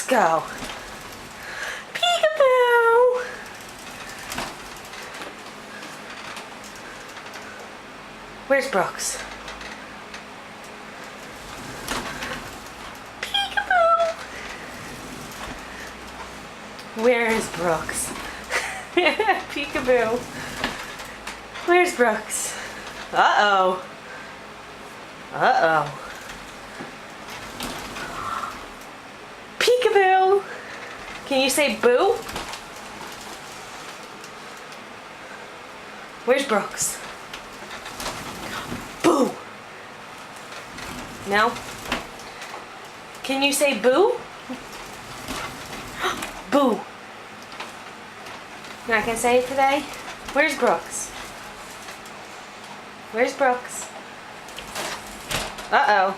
go. Peekaboo. Where's Brooks? Peekaboo. Where is Brooks? Peekaboo. Where's Brooks? Uh-oh. Uh-oh. Peekaboo. Can you say boo? Where's Brooks? Boo. No? Can you say boo? Boo. You're not gonna say it today? Where's Brooks? Where's Brooks? Uh-oh.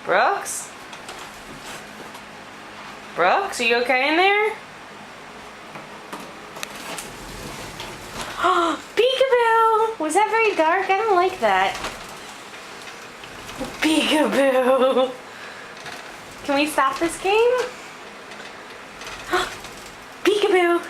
Brooks? Brooks, are you okay in there? Oh, peekaboo! Was that very dark? I don't like that. Peekaboo! Can we stop this game? Peekaboo!